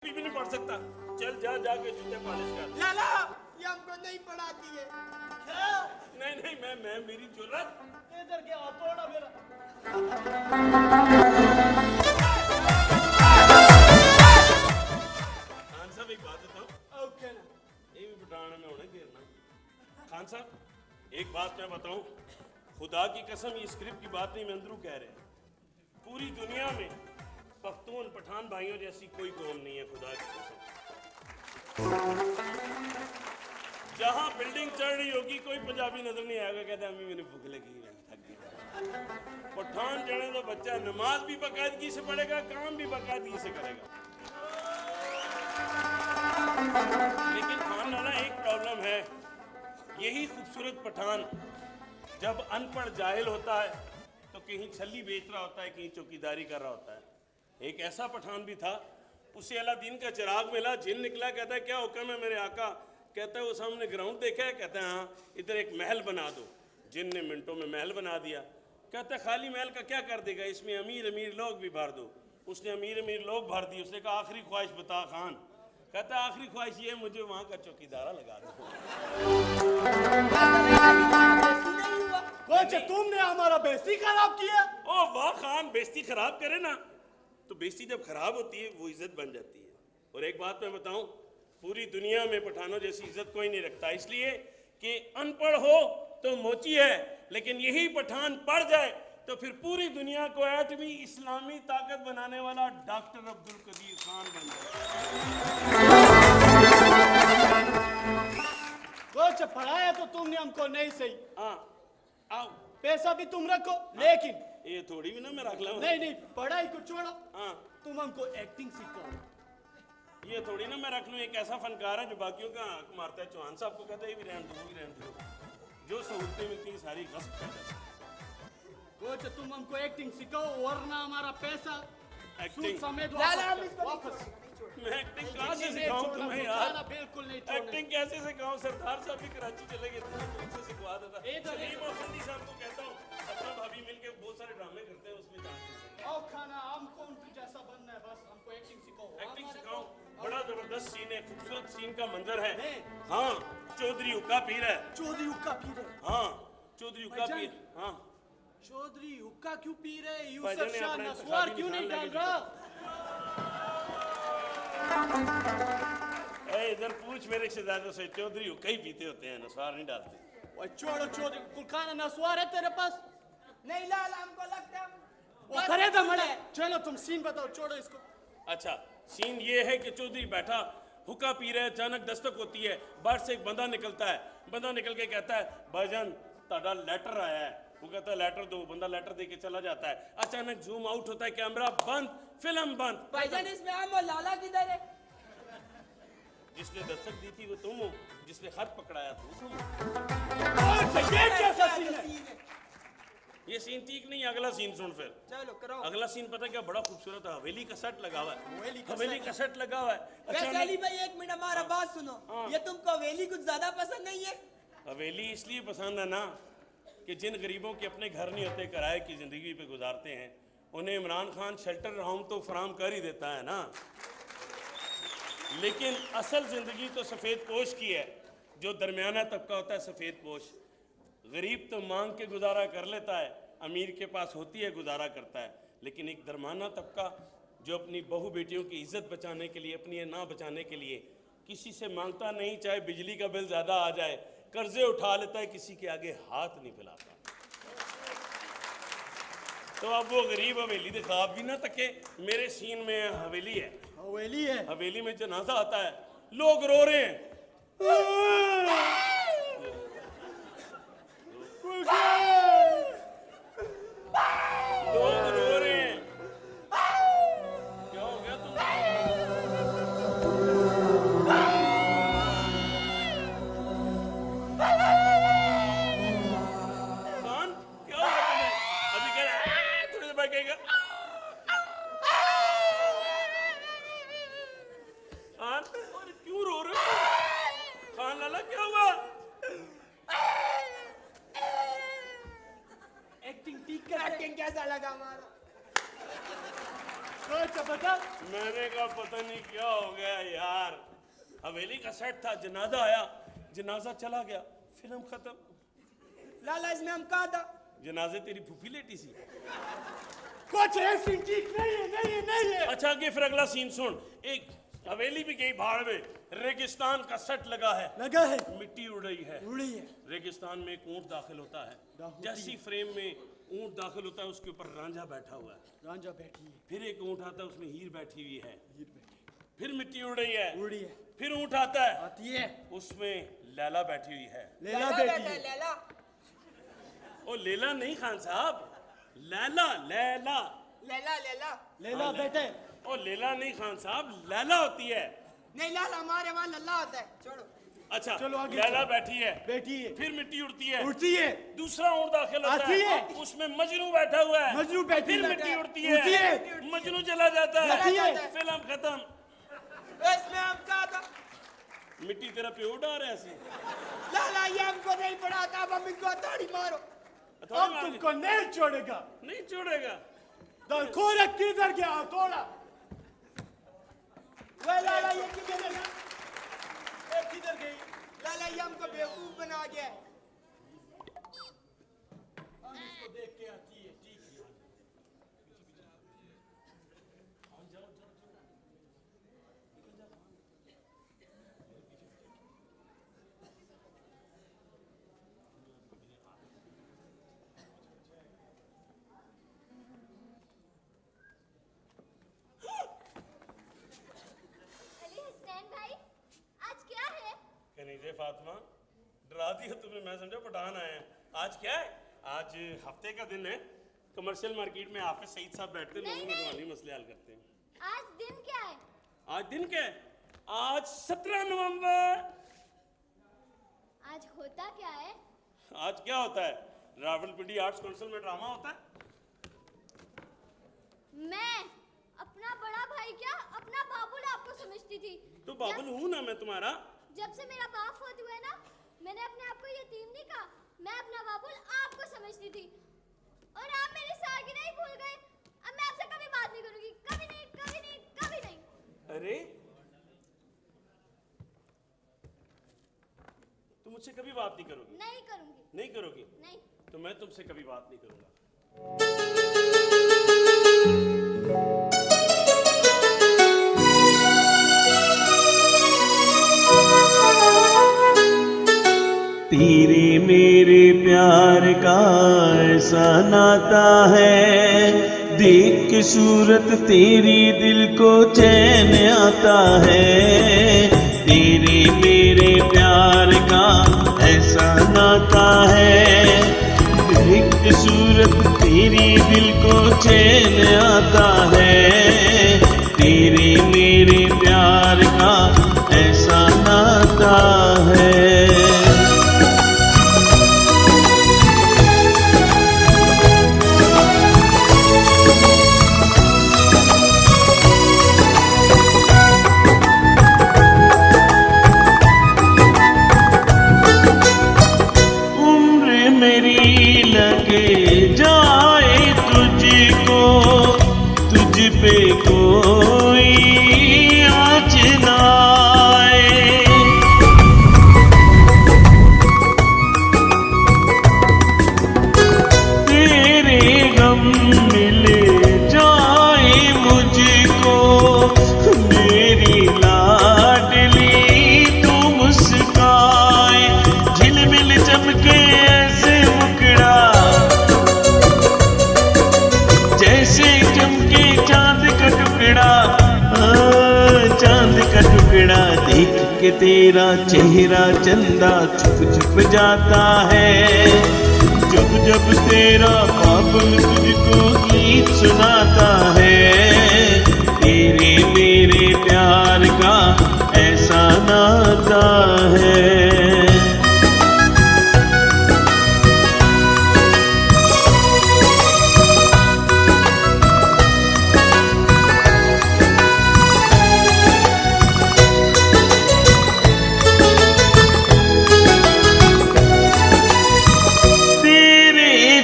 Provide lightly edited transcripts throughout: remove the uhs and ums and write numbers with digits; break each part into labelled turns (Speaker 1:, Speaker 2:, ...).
Speaker 1: भी नहीं पढ़ सकता। चल जा जाके जूते पॉलिश कर।
Speaker 2: लाला ये हमको नहीं पढ़ाती है।
Speaker 1: क्या? नहीं मैं मेरी जरूरत
Speaker 2: इधर के हथौड़ा मेरा।
Speaker 1: खान साहब एक बात बताओ।
Speaker 2: ओके ना
Speaker 1: ये भी बताने में होना गिरना। खान साहब एक बात मैं बताऊं, खुदा की कसम ये स्क्रिप्ट की बात नहीं, मैं अंदरू कह रहे हैं। पूरी दुनिया में पख्तून पठान भाइयों जैसी कोई कौम नहीं है, खुदा की कसम। जहां बिल्डिंग चढ़ रही होगी कोई पंजाबी नजर नहीं आएगा, कहते अम्मी मैंने भूख लगी है, थक गया। पठान चढ़े तो बच्चा नमाज भी बाकायदगी से पढ़ेगा, काम भी बाकायदगी से करेगा। लेकिन खान लाला एक प्रॉब्लम है, यही खूबसूरत पठान जब अनपढ़ जाहिल होता है तो कहीं छल्ली बेच रहा होता है, कहीं चौकीदारी कर रहा होता है। एक ऐसा पठान भी था, उसे अलादीन का चिराग मिला, जिन निकला, कहता है क्या हुक्म है मेरे आका? कहता है वो सामने ग्राउंड देखा है? कहता है हाँ। इधर एक महल बना दो। जिन ने मिनटों में महल बना दिया। कहता है खाली महल का क्या कर देगा, इसमें अमीर अमीर लोग भी भर दो। उसने अमीर अमीर लोग भर दिए। उसने कहा आखिरी ख्वाहिश बता खान। कहता है आखिरी ख्वाहिश ये मुझे वहां का चौकीदारा लगा दो।
Speaker 2: कोच तुमने हमारा बेइज्जती खराब किया।
Speaker 1: ओ वाह खान, बेइज्जती खराब करे ना तो बेइज्जती जब खराब होती है वो इज्जत बन जाती है। और एक बात मैं बताऊं, पूरी दुनिया में पठानों जैसी इज्जत कोई नहीं रखता, इसलिए कि अनपढ़ हो तो मोची है, लेकिन यही पठान पढ़ जाए तो फिर पूरी दुनिया को एटमी इस्लामी ताकत बनाने वाला डॉक्टर अब्दुल कदीर खान बन जाए।
Speaker 2: कोच पढ़ाया तो तुमने हमको नहीं सही।
Speaker 1: हाँ आओ,
Speaker 2: पैसा भी तुम रखो, लेकिन
Speaker 1: ये थोड़ी भी ना मैं रख लूँ।
Speaker 2: नहीं पढ़ाई को छोड़ो,
Speaker 1: हाँ
Speaker 2: तुम हमको एक्टिंग सिखाओ।
Speaker 1: ये थोड़ी ना मैं रख लूँ। एक ऐसा फनकार है जो बाकियों का आंख मारता है। चौहान साहब को कहता है भी रहने दो, जो सहूलतें मिलती हैं सारी गस्प कर देता है।
Speaker 2: कोच तुम हमको एक्टिंग सिखाओ वरना हमारा पैसा
Speaker 1: एक्टिंग
Speaker 2: समेत वापस।
Speaker 1: मैं एक्टिंग कहाँ से सिखाऊं तुम्हें यार?
Speaker 2: बिल्कुल नहीं
Speaker 1: एक्टिंग कैसे सिखाऊं? सरदार साहब भी कराची चले गए थे, तुमसे सिखवा देता। सलीम अफंदी साहब को कहता हूँ अपना भाभी मिलके बहुत सारे ड्रामे करते हैं, उसमें जान
Speaker 2: आओ खाना हमको उनके जैसा बनना है, बस हमको एक्टिंग सिखाओ।
Speaker 1: एक्टिंग सिखाऊं? बड़ा जबरदस्त सीन है, खूबसूरत सीन का मंजर है। हाँ चौधरी हुक्का पीर है।
Speaker 2: चौधरी हुक्का पी रहे?
Speaker 1: हाँ चौधरी हुक्का पीर। हाँ
Speaker 2: चौधरी हुक्का क्यों पी रहे? यूसुफ
Speaker 1: भाईजान ने
Speaker 2: शाह
Speaker 1: अपना
Speaker 2: नस्वार
Speaker 1: इंतखाबी
Speaker 2: क्यों नहीं
Speaker 1: निशान
Speaker 2: डाल
Speaker 1: लेके
Speaker 2: रहा?
Speaker 1: इधर पूछ मेरे शहजादों से, चौधरी हुक्का ही पीते होते हैं, नस्वार नहीं डालते।
Speaker 2: ओए छोड़ो चौधरी, कुलखाना नस्वार है तेरे पास?
Speaker 3: नहीं लाल हमको लगता है
Speaker 2: वो करे तो मरे। चलो तुम सीन बताओ, छोड़ो इसको।
Speaker 1: अच्छा सीन ये है कि चौधरी बैठा हुक्का पी रहे, अचानक दस्तक होती है, बाहर से एक बंदा निकलता है। बंदा निकल के कहता है भाईजान ताड़ा लेटर आया है। वो कहता है लेटर दो, बंदा लेटर दे के चला जाता है। अचानक जूम आउट होता है, कैमरा बंद, फिल्म बंद।
Speaker 3: भाईजान इसमें हम और लाला किधर है?
Speaker 1: जिसने दस्तक दी थी वो तुम हो, जिसने खत पकड़ाया था वो तुम हो।
Speaker 2: ये कैसा सीन है?
Speaker 1: ये सीन ठीक नहीं, अगला सीन सुन फिर।
Speaker 3: चलो करो।
Speaker 1: अगला सीन पता क्या बड़ा खूबसूरत है, हवेली का सेट लगा हुआ है। हवेली का सेट लगा हुआ है।
Speaker 3: वैसे अली भाई एक मिनट हमारा बात सुनो। ये तुमको हवेली कुछ ज्यादा पसंद नहीं है?
Speaker 1: हवेली इसलिए पसंद है ना कि जिन गरीबों के अपने घर नहीं होते, किराए की जिंदगी पे गुजारते हैं, उन्हें इमरान खान शेल्टर होम तो फराम कर ही देता है ना। लेकिन असल जिंदगी तो सफ़ेद पोश की है। जो दरमियाना तबका होता है सफ़ेद पोश, गरीब तो मांग के गुजारा कर लेता है, अमीर के पास होती है गुजारा करता है। लेकिन एक दरमियाना तबका जो अपनी बहू बेटियों की इज्जत बचाने के लिए, अपनी ना बचाने के लिए किसी से मांगता नहीं, चाहे बिजली का बिल ज़्यादा आ जाए, कर्जे उठा लेता है, किसी के आगे हाथ नहीं फैलाता। तो अब वो गरीब हवेली के ख्वाब भी ना तके। मेरे सीन में हवेली है।
Speaker 2: हवेली है?
Speaker 1: हवेली में जनाजा आता है, लोग रो रहे हैं। लोग रो रहे हैं। क्या हो गया तुम? कौन? क्या हो गया तुम्हें? अभी कह रहा थोड़ी देर बाद कहेगा खान, और क्यों रो रहे हो? खान लाला क्या हुआ?
Speaker 2: एक्टिंग ठीक कर।
Speaker 3: एक्टिंग कैसा लगा हमारा?
Speaker 2: अच्छा बता।
Speaker 1: मैंने कहा पता नहीं क्या हो गया यार, हवेली का सेट था, जनाजा आया, जनाजा चला गया, फिल्म खत्म।
Speaker 3: लाला इसमें हम कहा था
Speaker 1: जनाजे तेरी फूफी लेटी सी।
Speaker 2: कुछ ऐसी ठीक नहीं है, नहीं है, नहीं है।
Speaker 1: अच्छा आगे फिर अगला सीन सुन। एक हवेली भी गई भाड़ में, रेगिस्तान का सेट लगा है,
Speaker 2: लगा है,
Speaker 1: मिट्टी उड़ रही है।
Speaker 2: उड़ी है।
Speaker 1: रेगिस्तान में एक ऊंट दाखिल होता है, जैसी फ्रेम में ऊंट दाखिल होता है उसके ऊपर रांझा बैठा हुआ है।
Speaker 2: रांझा बैठी है,
Speaker 1: फिर एक ऊंट आता है उसमें हीर बैठी हुई है। फिर मिट्टी उड़ रही है,
Speaker 2: उड़ी है,
Speaker 1: फिर ऊंट आता है
Speaker 2: आती है,
Speaker 1: उसमें लैला बैठी हुई है।
Speaker 2: लैला
Speaker 3: बैठा
Speaker 2: बैठी
Speaker 3: है,
Speaker 2: है।
Speaker 3: लैला
Speaker 1: ओ लैला नहीं खान साहब, लैला लैला।
Speaker 3: लैला लैला
Speaker 2: लैला बैठे।
Speaker 1: ओ लैला नहीं खान साहब, लैला होती है।
Speaker 3: नहीं लाला हमारे वहाँ लल्ला होता है, छोड़ो।
Speaker 1: अच्छा
Speaker 2: चलो आगे
Speaker 1: लैला
Speaker 2: चलो।
Speaker 1: बैठी है,
Speaker 2: बैठी है,
Speaker 1: फिर मिट्टी उड़ती है,
Speaker 2: उड़ती है,
Speaker 1: दूसरा ऊंट दाखिल होता
Speaker 2: आती है,
Speaker 1: उसमें मजनू बैठा हुआ है,
Speaker 2: मजनू बैठी
Speaker 1: फिर
Speaker 2: है,
Speaker 1: मिट्टी उड़ती
Speaker 2: उड़ती
Speaker 1: है,
Speaker 2: है,
Speaker 1: मजनू चला जाता
Speaker 2: जाती
Speaker 1: है,
Speaker 2: है।
Speaker 1: फिल्म खत्म।
Speaker 3: इसमें हम कहा था
Speaker 1: मिट्टी तेरा प्यो डाल रहा है।
Speaker 3: लाला ये हमको नहीं पढ़ाता, अब हम इनको ताड़ी मारो।
Speaker 2: अब तुमको नहीं छोड़ेगा।
Speaker 1: नहीं छोड़ेगा।
Speaker 2: खोरा किधर गया, खोरा
Speaker 3: वे लाला ये किधर है?
Speaker 2: किधर गई?
Speaker 3: लाला ये हमको बेवकूफ बना गया है।
Speaker 2: हम इसको देख के आती है, ठीक है।
Speaker 1: कनीज़े फातिमा, डरा दिया तुमने, मैं समझा पठान आए हैं। आज क्या है? आज हफ्ते का दिन है, कमर्शियल मार्केट में हाफिज सईद साहब बैठते हैं, लोगों में रूहानी मसले हल करते हैं।
Speaker 4: आज दिन क्या है?
Speaker 1: आज दिन क्या है? आज 17 नवंबर।
Speaker 4: आज होता क्या है?
Speaker 1: आज क्या होता है? रावलपिंडी आर्ट्स काउंसिल में ड्रामा होता है।
Speaker 4: मैं अपना बड़ा भाई क्या अपना बाबुल आपको समझती थी।
Speaker 1: तो बाबुल हूँ ना मैं तुम्हारा।
Speaker 4: जब से मेरा बाप फौत हुआ है ना, मैंने अपने आप को यतीम नहीं कहा, मैं अपना बाबुल आपको समझती थी और आप मेरी सालगिरह ही भूल गए। अब मैं आपसे कभी बात नहीं करूंगी, कभी नहीं, कभी नहीं, कभी नहीं।
Speaker 1: अरे तुम मुझसे कभी बात नहीं करोगी?
Speaker 4: नहीं करूंगी।
Speaker 1: नहीं करोगी?
Speaker 4: नहीं।
Speaker 1: तो मैं तुमसे कभी बात नहीं करूंगा।
Speaker 5: तेरे मेरे प्यार का ऐसा नाता है, देख के सूरत तेरी दिल को चैन आता है। तेरे मेरे प्यार का ऐसा नाता है, देख के सूरत तेरी दिल को चैन आता है। तेरे मेरे प्यार का ऐसा नाता है। पे कोई आँच ना आए, तेरे गम मिले जाए मुझको, मेरी लाडली तू मुस्काए। झिलमिल चमके ऐसे मुखड़ा, जैसे चमके चांद का टुकड़ा, चांद का टुकड़ा। देख के तेरा चेहरा चंदा छुप छुप जाता है, जब जब तेरा बाबुल तुझको गीत सुनाता है। तेरे मेरे प्यार का ऐसा नाता है।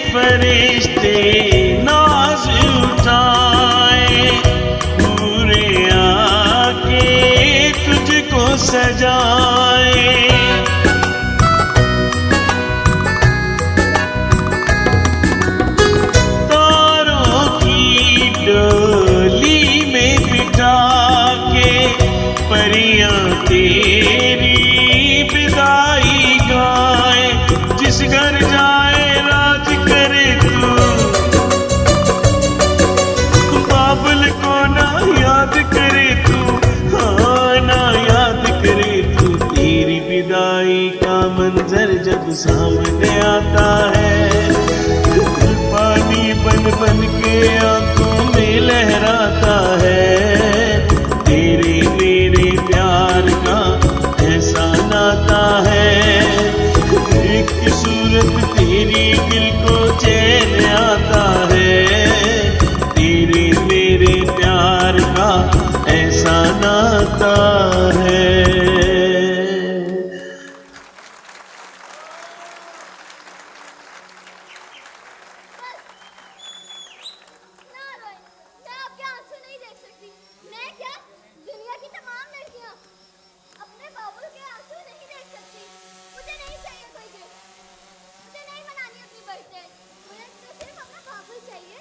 Speaker 5: फरिश्ते नाज उठाए, सजाए। तारों की डोली में बिठा के परियां तेरी विदाई गाए। जिस घर जाए राज करे तू, बाबुल को ना याद करे तू, हाँ ना याद करे तू। तेरी विदाई का मंजर जब सामने आता है, पानी बन बन के आंखों में लहराता है। तेरे मेरे प्यार का ऐसा नाता है, एक सूरत तेरी दिल को चैन आता है। तेरे मेरे प्यार का ऐसा नाता है।
Speaker 4: ना रोए, मैं आपके आंसू नहीं देख सकती। मैं क्या, दुनिया की तमाम लड़कियां अपने बाबुल के आंसू नहीं देख सकती। मुझे नहीं चाहिए कोई गिफ्ट, मुझे नहीं मनानी अपनी बर्थडे, मुझे तो सिर्फ अपना बाबुल चाहिए।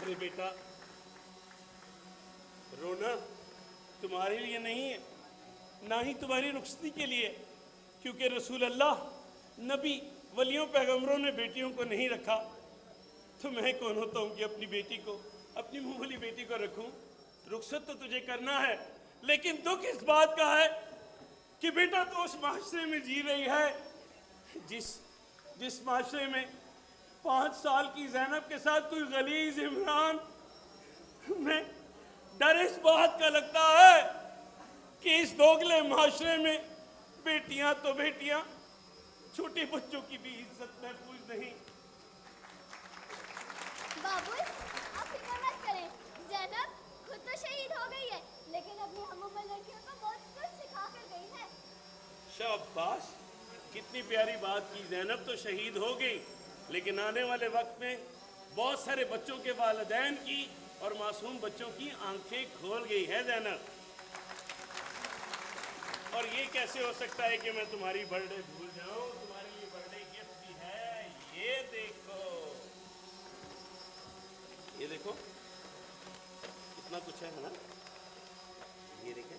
Speaker 1: अरे बेटा, रोना तुम्हारे लिए नहीं है, ना ही तुम्हारी रुखसती के लिए, क्योंकि रसूल अल्लाह, नबी, वलियों पैगंबरों ने बेटियों को नहीं रखा। तो मैं कौन होता हूँ कि अपनी बेटी को, अपनी मुंहली बेटी को रखूं? रुखसत तो तुझे करना है, लेकिन दुख इस बात का है कि बेटा तो उस माशरे में जी रही है जिस माशरे में 5 साल की ज़ैनब के साथ कोई गलीज इमरान। मैं डर इस बात का लगता है कि इस दोगले माशरे में बेटियां तो बेटियां, छोटे बच्चों की भी इज्जत महफूज नहीं।
Speaker 4: बाबुल, आप फिक्र मत करें। ज़ैनब खुद तो शहीद हो गई है, लेकिन अपनी हम उम्र लड़कियों को बहुत कुछ सिखा कर गई है।
Speaker 1: शाबाश, कितनी प्यारी बात की। ज़ैनब तो शहीद हो गई, लेकिन आने वाले वक्त में बहुत सारे बच्चों के वालिदैन की और मासूम बच्चों की आंखें खोल गई है ज़ैनब। और ये कैसे हो सकता है कि मैं तुम्हारी बर्थडे भूल जाऊं? तुम्हारे लिए बर्थडे गिफ्ट भी है, ये देखो, ये देखो कितना कुछ है ना। ये देखें,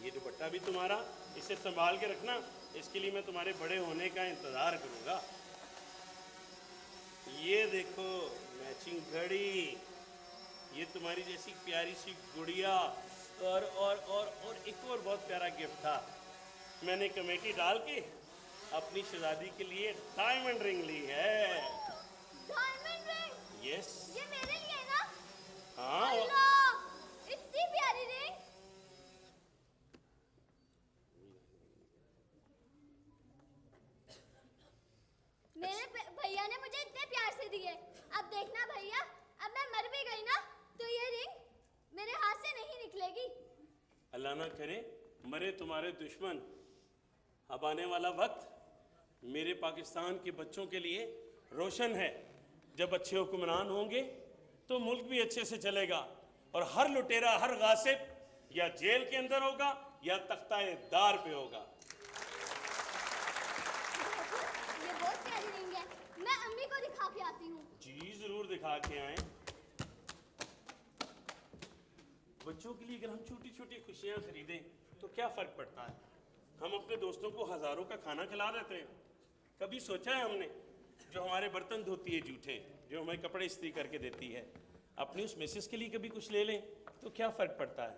Speaker 1: ये दुपट्टा भी तुम्हारा, इसे संभाल के रखना, इसके लिए मैं तुम्हारे बड़े होने का इंतजार करूंगा। ये देखो मैचिंग घड़ी, ये तुम्हारी जैसी प्यारी सी गुड़िया, और एक और बहुत प्यारा गिफ्ट था। मैंने कमेटी डाल के अपनी शहजादी के लिए डायमंड रिंग ली है।
Speaker 4: Diamond ring?
Speaker 1: यस।
Speaker 4: ये मेरे लिए ना?
Speaker 1: हाँ।
Speaker 4: अल्लाह, इतनी प्यारी रिंग। मेरे भैया ने मुझे इतने प्यार से दी है। अब देखना भैया, अब मैं मर भी गई ना तो ये रिंग मेरे हाथ से नहीं निकलेगी।
Speaker 1: अल्लाह ना करे मरे तुम्हारे दुश्मन। अब आने वाला वक्त मेरे पाकिस्तान के बच्चों के लिए रोशन है। जब अच्छे हुक्मरान होंगे तो मुल्क भी अच्छे से चलेगा, और हर लुटेरा, हर गासिब या जेल के अंदर होगा या तख्ताए दार पे होगा।
Speaker 4: ये बहुत प्यारी रिंग है, मैं अम्मी को दिखा के आती हूँ।
Speaker 1: जी जरूर दिखा के आए। बच्चों के लिए अगर हम छोटी छोटी खुशियां खरीदें तो क्या फर्क पड़ता है? हम अपने दोस्तों को हजारों का खाना खिला देते हैं। कभी सोचा है हमने, जो हमारे बर्तन धोती है जूठे, जो हमें कपड़े इस्त्री करके देती है, अपनी उस मिसेस के लिए कभी कुछ ले लें तो क्या फर्क पड़ता है?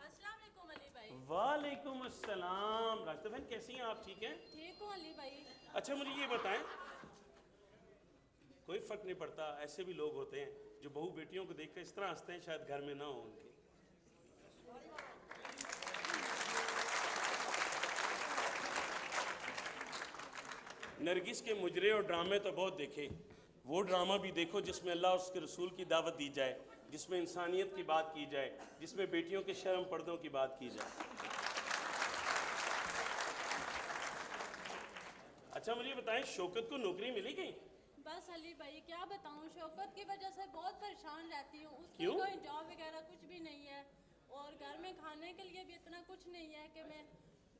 Speaker 6: अस्सलाम वालेकुम अली भाई।
Speaker 1: वालेकुम अस्सलाम। रास्ता बहन कैसी हैं आप? ठीक हैं?
Speaker 6: ठीक हूँ अली भाई।
Speaker 1: अच्छा मुझे ये बताएं, कोई फर्क नहीं पड़ता, ऐसे भी लोग होते हैं जो बहू बेटियों को देखकर इस तरह हंसते हैं, शायद घर में ना हो उनके। नरगिस के मुजरे और ड्रामे तो बहुत देखे, वो ड्रामा भी देखो जिसमें अल्लाह और उसके रसूल की दावत दी जाए, जिसमें इंसानियत की बात की जाए, जिसमें बेटियों के शर्म पर्दों की बात की जाए। अच्छा मुझे बताएं, शौकत को नौकरी मिली गई?
Speaker 6: बस अली भाई क्या बताऊं, शौकत की वजह से बहुत परेशान रहती हूँ। उसकी
Speaker 1: क्यों?
Speaker 6: कोई जॉब वगैरह कुछ भी नहीं है और घर में खाने के लिए भी इतना कुछ नहीं है कि मैं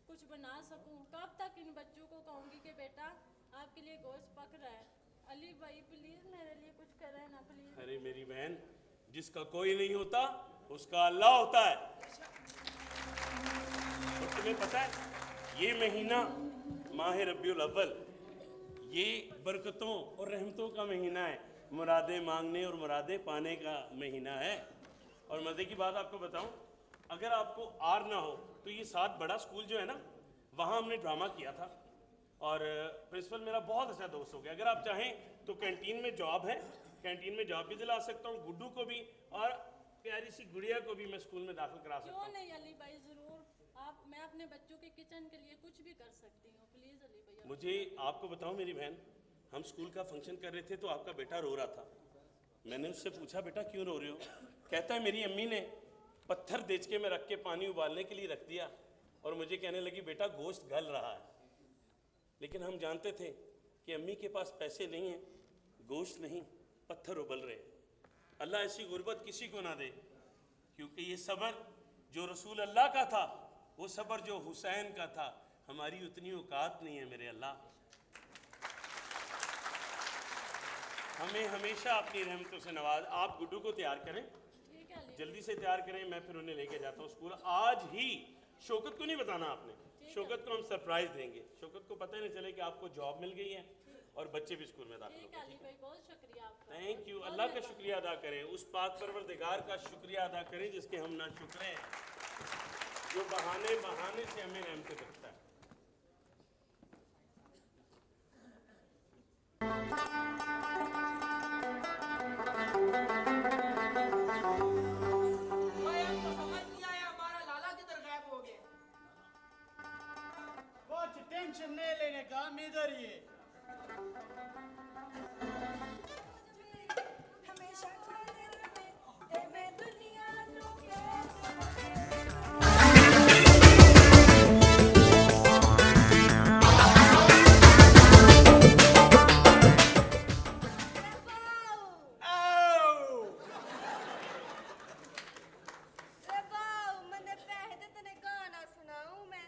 Speaker 6: कुछ बना सकूं। कब तक इन बच्चों को कहूँगी कि बेटा आपके लिए गोश्त पक रहा है। अली भाई प्लीज मेरे लिए कुछ करें ना प्लीज।
Speaker 1: अरे मेरी बहन, जिसका कोई नहीं होता उसका अल्लाह होता है। और तुम्हें पता है ये महीना माह रब्बियुल अव्वल, ये बरकतों और रहमतों का महीना है, मुरादे मांगने और मुरादे पाने का महीना है। और मज़े की बात आपको बताऊं, अगर आपको आर ना हो तो ये 7 बड़ा स्कूल जो है ना, वहाँ हमने ड्रामा किया था और प्रिंसिपल मेरा बहुत अच्छा दोस्त हो गया। अगर आप चाहें तो कैंटीन में जॉब है, कैंटीन में जॉब भी दिला सकता हूँ, गुड्डू को भी और प्यारी सी गुड़िया को भी मैं स्कूल में दाखिल करा सकता
Speaker 6: क्यों
Speaker 1: हूँ।
Speaker 6: नहीं अली भाई, जरूर आप, मैं अपने बच्चों के किचन के लिए कुछ भी कर सकती हूँ। प्लीज अली भैया।
Speaker 1: मुझे आपको बताऊं मेरी बहन, हम स्कूल का फंक्शन कर रहे थे तो आपका बेटा रो रहा था। मैंने उससे पूछा बेटा क्यों रो रहे हो? कहता है मेरी अम्मी ने पत्थर देचके में रख के पानी उबालने के लिए रख दिया और मुझे कहने लगी बेटा गोश्त गल रहा है। लेकिन हम जानते थे कि अम्मी के पास पैसे नहीं हैं, गोश्त नहीं, पत्थर उबल रहे हैं। अल्लाह ऐसी गुर्बत किसी को ना दे, क्योंकि ये सब्र जो रसूल अल्लाह का था, वो सब्र जो हुसैन का था, हमारी उतनी औकात नहीं है मेरे अल्लाह। हमें हमेशा अपनी रहमतों से नवाज। आप गुड्डू को तैयार करें,
Speaker 6: ठीक है अली।
Speaker 1: जल्दी से तैयार करें, मैं फिर उन्हें लेके जाता हूँ स्कूल। आज ही शौकत को नहीं बताना आपने, शौकत को हम सरप्राइज देंगे। शौकत को पता ही नहीं चले कि आपको जॉब मिल गई है और बच्चे भी स्कूल में दाखिल
Speaker 6: ठीक
Speaker 1: हो
Speaker 6: है
Speaker 1: गए।
Speaker 6: अली भाई, बहुत शुक्रिया आपका।
Speaker 1: Thank you. अल्लाह का शुक्रिया अदा करें, उस पाक परवरदिगार का शुक्रिया अदा करें जिसके हम ना शुक्र हैं, जो बहाने बहाने से हमें रहमतें करता है।
Speaker 3: मैं आपको समझ नहीं आया, हमारा लाला किधर गायब हो गया?
Speaker 2: कुछ टेंशन नहीं लेने का, हम इधर ही है।
Speaker 7: हमेशा खाने रहे मैं दुनिया लोगे
Speaker 4: मैंने पैसे दे तने गाना सुनाऊं मैं।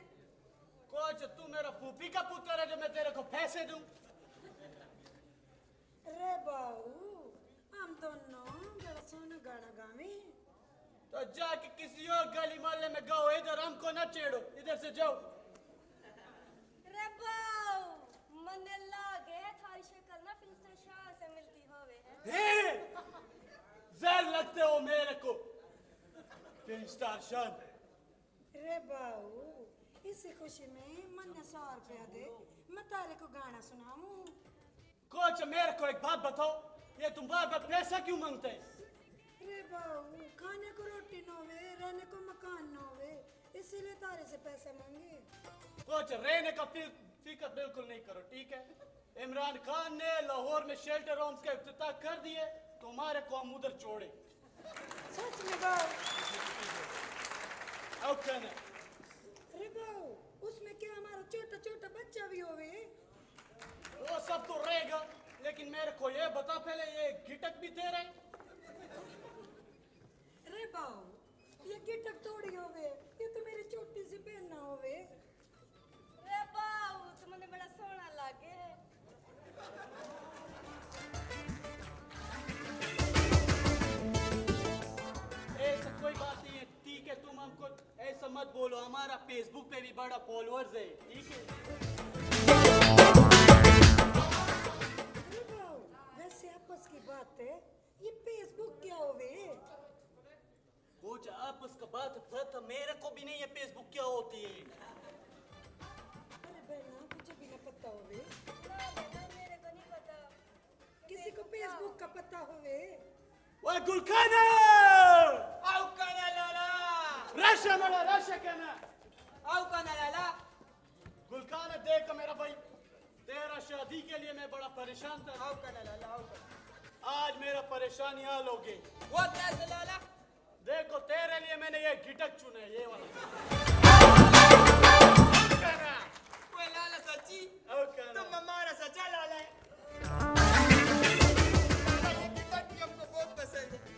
Speaker 2: कुछ तू मेरा फूफी का पुत्र है जो मैं तेरे को पैसे दूं?
Speaker 7: रे बाऊ हम दोनों जरा सोना गाना गावे।
Speaker 2: तो जाके किसी और गली मोहल्ले में गाओ, इधर हमको न छेड़ो, इधर से जाओ।
Speaker 4: रे बाऊ, मने लागे थारी शक्ल ना फिल्म शाह से मिलती होवे है।
Speaker 2: जहर लगते हो मेरे को, फिल्म स्टार शान।
Speaker 7: रे बाऊ इसी खुशी में मन 100 रुपया दे, मैं तारे को गाना सुनाऊं।
Speaker 2: कोच मेरे को एक बात बताओ, ये तुम बार बार पैसा क्यों मांगते हैं?
Speaker 7: रे बाऊ खाने को रोटी न होवे, रहने को मकान न होवे, इसीलिए तारे से पैसे मांगे।
Speaker 2: कोच रहने का फिक्र बिल्कुल नहीं करो, ठीक है? इमरान खान ने लाहौर में शेल्टर होम्स का इफ्तिताह कर दिए, तुम्हारे को हम उधर छोड़े।
Speaker 7: सच में बाऊ?
Speaker 2: ओके ना?
Speaker 7: रे बाऊ उसमें क्या हमारा छोटा छोटा बच्चा भी होवे?
Speaker 2: वो सब तो रहेगा, लेकिन मेरे को ये बता पहले, ये गिटक भी तेरा है?
Speaker 7: रे बाऊ ये गिटक थोड़ी होवे, ये तो मेरी छोटी सी बहन ना होवे।
Speaker 4: रे बाऊ, तुमने बड़ा सोना लागे।
Speaker 2: ऐसा कोई बात नहीं है, ठीक है? तुम हमको ऐसा मत बोलो, हमारा फेसबुक पे भी बड़ा फॉलोअर्स है, ठीक है?
Speaker 7: अरे बाऊ वैसे आपस की बात है, ये फेसबुक क्या होवे?
Speaker 2: कुछ आपस का बात पता मेरे को भी नहीं है फेसबुक क्या होती है।
Speaker 7: अरे बहना मुझे भी ना पता होवे,
Speaker 4: ना बेटा, मेरे को नहीं पता।
Speaker 7: किसी को फेसबुक का पता होवे?
Speaker 2: ओए गुलखाना!
Speaker 3: आओ काना लाला,
Speaker 2: रशा मेरा रशा कहना।
Speaker 3: आओ काना लाला।
Speaker 2: गुलखाना देख मेरा भाई, तेरा शादी के लिए मैं बड़ा परेशान था।
Speaker 3: आओ काना लाला, आओ काना।
Speaker 2: आज मेरा परेशानी हल हो गई।
Speaker 3: वो कैसे लाला?
Speaker 2: देखो तेरे लिए मैंने ये गिटक चुना है, ये वाला।
Speaker 3: वो लाला सच्ची,
Speaker 2: ओके ना?
Speaker 3: तुम हमारा सच्चा लाला है।